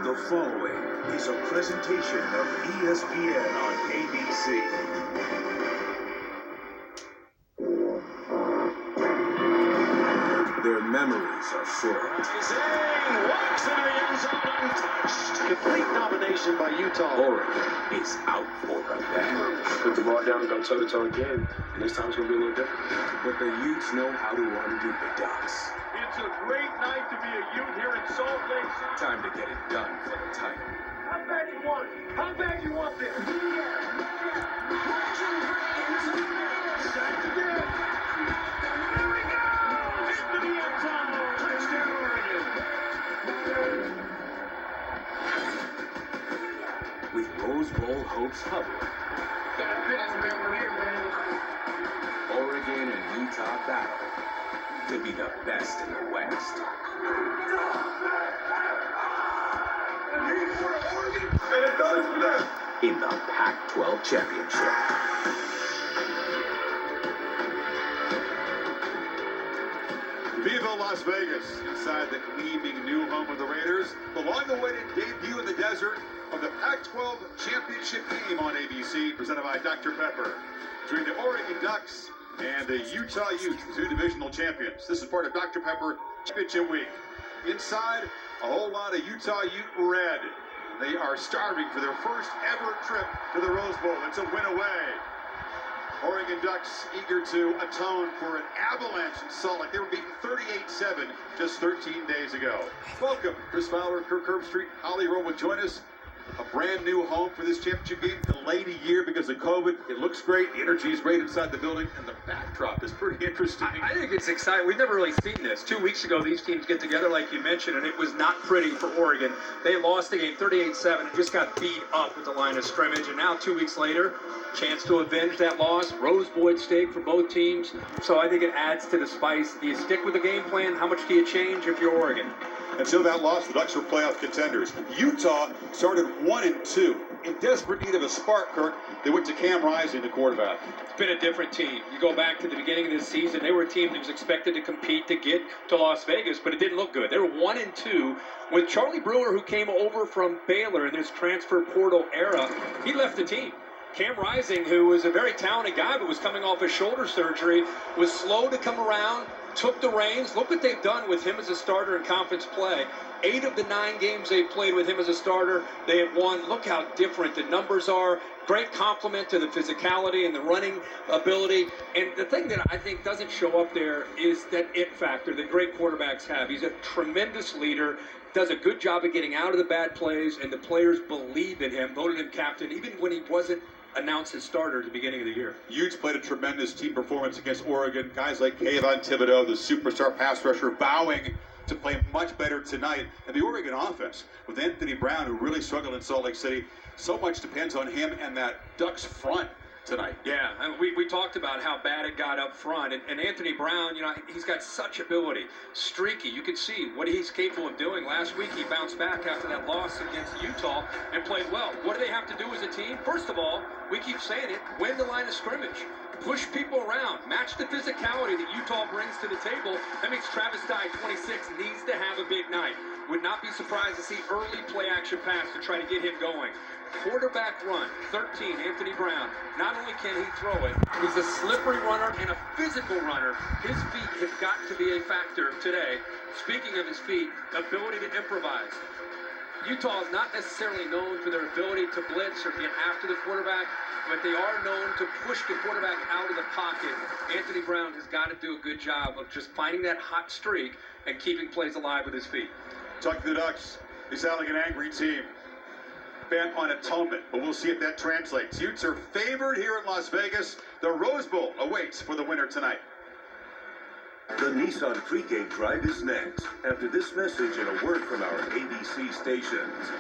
The following is a presentation of ESPN on ABC. Their memories are short. Rising, walks into the end zone untouched. Complete domination by Utah. Oregon is out for revenge. Put the ball down and go toe-to-toe again, and this time it's going to be a little different. But the Utes know how to undo the Ducks. It's a great night to be a Ute here in Salt Lake City. Time to get it done for the title. How bad you want it? How bad you want this? Sacked again. There we go! Into the end zone. Touchdown, Oregon. With Rose Bowl hopes hovering, Oregon and Utah battle to be the best in the West. And it does for them. In the Pac-12 championship. Viva Las Vegas, inside the gleaming new home of the Raiders, the long-awaited debut in the desert of the Pac-12 championship game on ABC, presented by Dr. Pepper. Between the Oregon Ducks and the Utah Utes, the two divisional champions. This is part of Dr. Pepper Championship Week. Inside, a whole lot of Utah Ute red. They are starving for their first ever trip to the Rose Bowl. It's a win away. Oregon Ducks eager to atone for an avalanche in Salt Lake. They were beaten 38-7 just 13 days ago. Welcome, Chris Fowler, Kirk Herbstreit, Holly Rowe will join us. A brand new home for this championship game, delayed a year because of COVID. It looks great, the energy is great inside the building, and the backdrop is pretty interesting. I think it's exciting. We've never really seen this. 2 weeks ago, these teams get together, like you mentioned, and it was not pretty for Oregon. They lost the game 38-7 and just got beat up at the line of scrimmage. And now 2 weeks later, chance to avenge that loss. Rose Bowl at stake for both teams. So I think it adds to the spice. Do you stick with the game plan? How much do you change if you're Oregon? Until that loss, the Ducks were playoff contenders. Utah started 1-2. In desperate need of a spark, Kirk, they went to Cam Rising, the quarterback. It's been a different team. You go back to the beginning of this season, they were a team that was expected to compete to get to Las Vegas, but it didn't look good. They were 1-2 with Charlie Brewer, who came over from Baylor in this transfer portal era. He left the team. Cam Rising, who was a very talented guy but was coming off his shoulder surgery, was slow to come around, took the reins. Look what they've done with him as a starter in conference play. 8 of the 9 games they've played with him as a starter, they have won. Look how different the numbers are. Great compliment to the physicality and the running ability. And the thing that I think doesn't show up there is that it factor that great quarterbacks have. He's a tremendous leader, does a good job of getting out of the bad plays, and the players believe in him, voted him captain, even when he wasn't announced as starter at the beginning of the year. Utes played a tremendous team performance against Oregon. Guys like Kayvon Thibodeau, the superstar pass rusher, vowing to play much better tonight. And the Oregon offense, with Anthony Brown, who really struggled in Salt Lake City, so much depends on him and that Ducks front tonight. Yeah, and we talked about how bad it got up front. And Anthony Brown, he's got such ability. Streaky. You can see what he's capable of doing. Last week, he bounced back after that loss against Utah and played well. What do they have to do as a team? First of all, we keep saying it, win the line of scrimmage. Push people around. Match the physicality that Utah brings to the table. That means Travis Dye, 26, needs to have a big night. Would not be surprised to see early play action pass to try to get him going. Quarterback run, 13, Anthony Brown. Not only can he throw it, he's a slippery runner and a physical runner. His feet have got to be a factor today. Speaking of his feet, ability to improvise. Utah is not necessarily known for their ability to blitz or get after the quarterback, but they are known to push the quarterback out of the pocket. Anthony Brown has got to do a good job of just finding that hot streak and keeping plays alive with his feet. Talking to the Ducks, they sound like an angry team, bent on atonement, but we'll see if that translates. Utes are favored here in Las Vegas. The Rose Bowl awaits for the winner tonight. The Nissan pregame drive is next, after this message and a word from our ABC stations.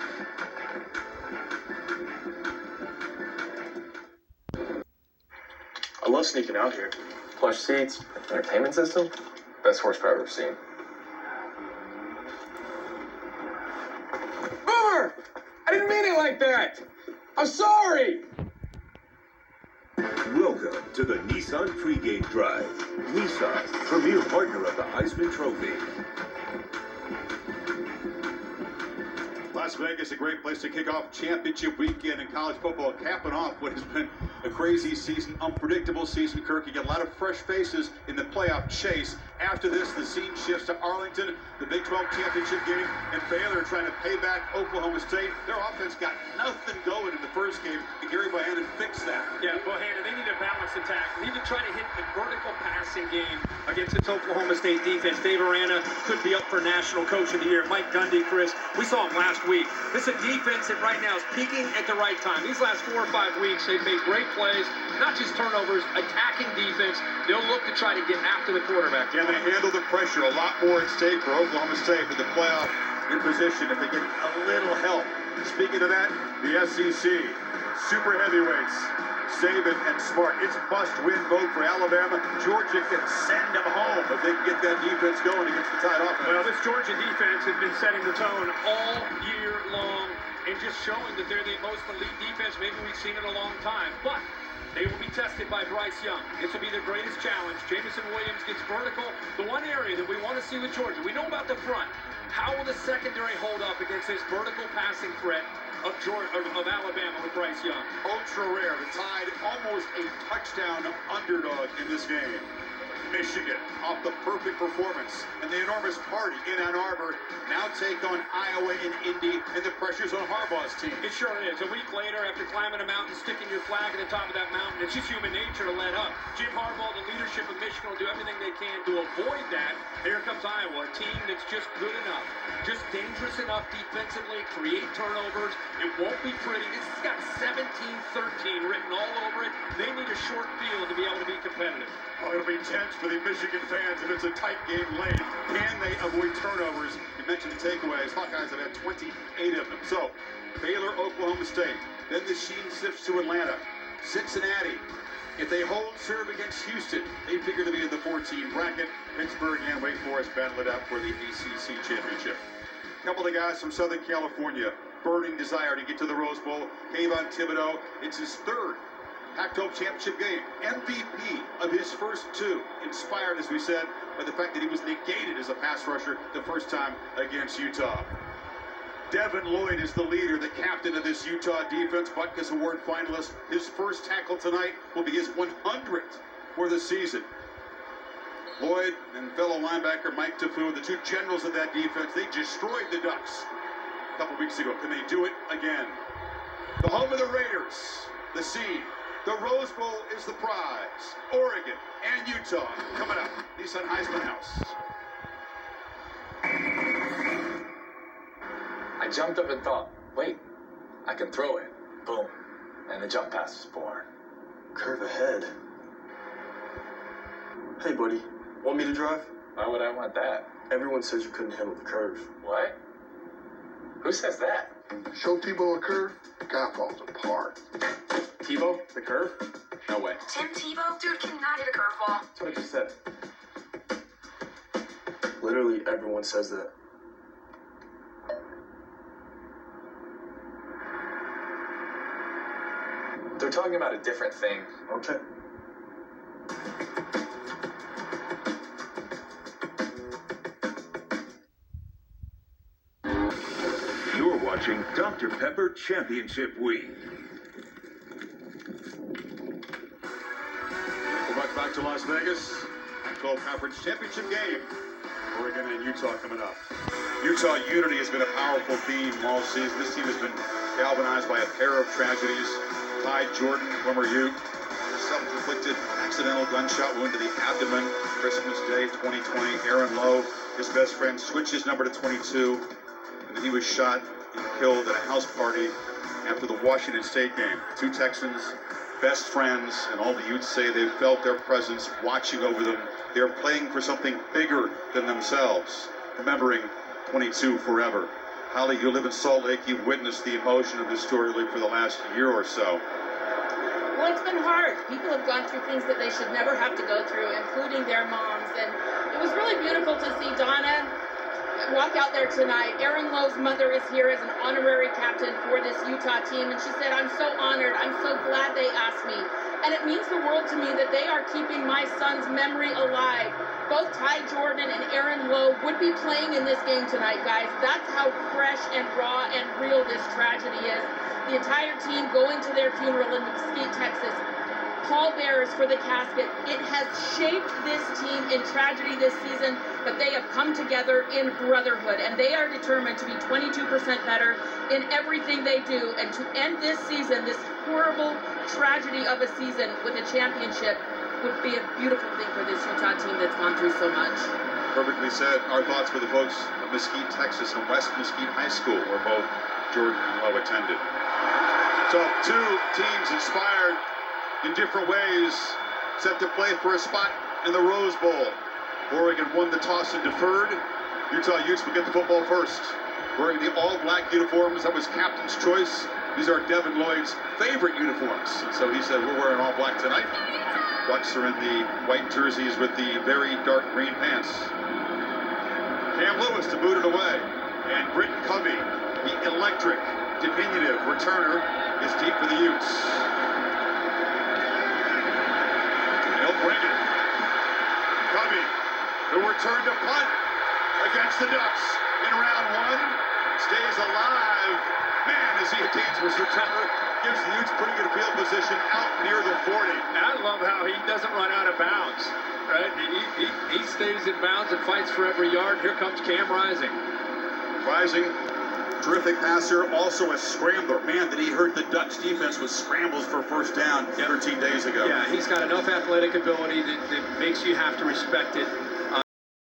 I love sneaking out here. Plush seats, entertainment system, best horsepower I've seen. Boomer! I didn't mean it like that! I'm sorry! Welcome to the Nissan pregame drive. Nissan, premier partner of the Heisman Trophy. Las Vegas, a great place to kick off championship weekend in college football, capping off what has been a crazy season, unpredictable season. Kirk, you get a lot of fresh faces in the playoff chase. After this, the scene shifts to Arlington, the Big 12 championship game, and Baylor trying to pay back Oklahoma State. Their offense got nothing going in the first game, and Gary Bohannon fixed that. Yeah, Bohannon, they need a balanced attack. They need to try to hit the vertical passing game against this Oklahoma State defense. Dave Aranda could be up for National Coach of the Year. Mike Gundy, Chris, we saw him last week. This is a defense that right now is peaking at the right time. These last 4 or 5 weeks, they've made great plays, not just turnovers, attacking defense. They'll look to try to get after the quarterback. Can they handle the pressure? A lot more at stake for Oklahoma State for the playoff in position if they get a little help. Speaking of that, the SEC, super heavyweights, Saban and Smart. It's must-win vote for Alabama. Georgia can send them home if they can get that defense going against the tight offense. Well, this Georgia defense has been setting the tone all year long and just showing that they're the most elite defense maybe we've seen in a long time. But they will be tested by Bryce Young. This will be their greatest challenge. Jamison Williams gets vertical. The one area that we want to see with Georgia, we know about the front. How will the secondary hold up against this vertical passing threat of Alabama with Bryce Young? Ultra rare. The Tide almost a touchdown underdog in this game. Michigan, off the perfect performance and the enormous party in Ann Arbor, now take on Iowa and Indy, and the pressure's on Harbaugh's team. It sure is. A week later, after climbing a mountain, sticking your flag at the top of that mountain, it's just human nature to let up. Jim Harbaugh, the leadership of Michigan, will do everything they can to avoid that. Here comes Iowa, a team that's just good enough, just dangerous enough defensively, create turnovers. It won't be pretty. This has got 17-13 written all over it. They need a short field to be able to be competitive. Oh, it'll be tense for the Michigan fans if it's a tight game late. Can they avoid turnovers? You mentioned the takeaways. Hawkeyes have had 28 of them. So, Baylor, Oklahoma State. Then the sheen shifts to Atlanta. Cincinnati. If they hold serve against Houston, they figure to be in the 14 bracket. Pittsburgh and Wake Forest battle it out for the ACC championship. A couple of guys from Southern California. Burning desire to get to the Rose Bowl. Kayvon Thibodeau. It's his third Pac-12 championship game. MVP of his first 2. Inspired, as we said, by the fact that he was negated as a pass rusher the first time against Utah. Devin Lloyd is the leader, the captain of this Utah defense, Butkus Award finalist. His first tackle tonight will be his 100th for the season. Lloyd and fellow linebacker Mike Tafu, the two generals of that defense, they destroyed the Ducks a couple weeks ago. Can they do it again? The home of the Raiders, the seed. The Rose Bowl is the prize. Oregon and Utah coming up. Nissan Heisman House. I jumped up and thought, wait, I can throw it. Boom. And the jump pass was born. Curve ahead. Hey, buddy. Want me to drive? Why would I want that? Everyone says you couldn't handle the curve. What? Who says that? Show Tebow a curve, the guy falls apart. Tebow? The curve? No way. Tim Tebow? Dude cannot hit a curveball. That's what I just said. Literally everyone says that. They're talking about a different thing. Okay. You're watching Dr. Pepper Championship Week. Welcome back to Las Vegas. Pac-12 Conference Championship game. Oregon and Utah coming up. Utah unity has been a powerful theme all season. This team has been galvanized by a pair of tragedies. Ty Jordan, former Ute, self-inflicted accidental gunshot wound to the abdomen. Christmas Day 2020. Aaron Lowe, his best friend, switched his number to 22. And then he was shot and killed at a house party after the Washington State game. 2 Texans, best friends, and all the Utes say they've felt their presence watching over them. They're playing for something bigger than themselves, remembering 22 forever. Holly, you live in Salt Lake. You've witnessed the emotion of this story for the last year or so. Well, it's been hard. People have gone through things that they should never have to go through, including their moms. And it was really beautiful to see Donna walk out there tonight. Aaron Lowe's mother is here as an honorary captain for this Utah team, and she said, "I'm so honored. I'm so glad they asked me." And it means the world to me that they are keeping my son's memory alive. Both Ty Jordan and Aaron Lowe would be playing in this game tonight, guys. That's how fresh and raw and real this tragedy is. The entire team going to their funeral in Mesquite, Texas. Pallbearers for the casket. It has shaped this team in tragedy this season, but they have come together in brotherhood, and they are determined to be 22% better in everything they do. And to end this season, this horrible tragedy of a season, with a championship would be a beautiful thing for this Utah team that's gone through so much. Perfectly said. Our thoughts for the folks of Mesquite, Texas, and West Mesquite High School, where both Jordan and Lowe attended. So, two teams inspired in different ways, set to play for a spot in the Rose Bowl. Oregon won the toss and deferred. Utah Utes will get the football first. Wearing the all-black uniforms, that was captain's choice. These are Devin Lloyd's favorite uniforms. And so he said, we're wearing all black tonight. Ducks are in the white jerseys with the very dark green pants. Cam Lewis to boot it away. And Britton Covey, the electric, diminutive returner, is deep for the Utes. They'll bring it. Covey, who returned to punt against the Ducks in round one, stays alive. Man, as he attains his returner, gives the Utes pretty good field position out near the 40. I love how he doesn't run out of bounds. Right? He stays in bounds and fights for every yard. Here comes Cam Rising. Rising, terrific passer, also a scrambler. Man, that he hurt the Ducks defense with scrambles for first down 13 days ago. Yeah, he's got enough athletic ability that makes you have to respect it.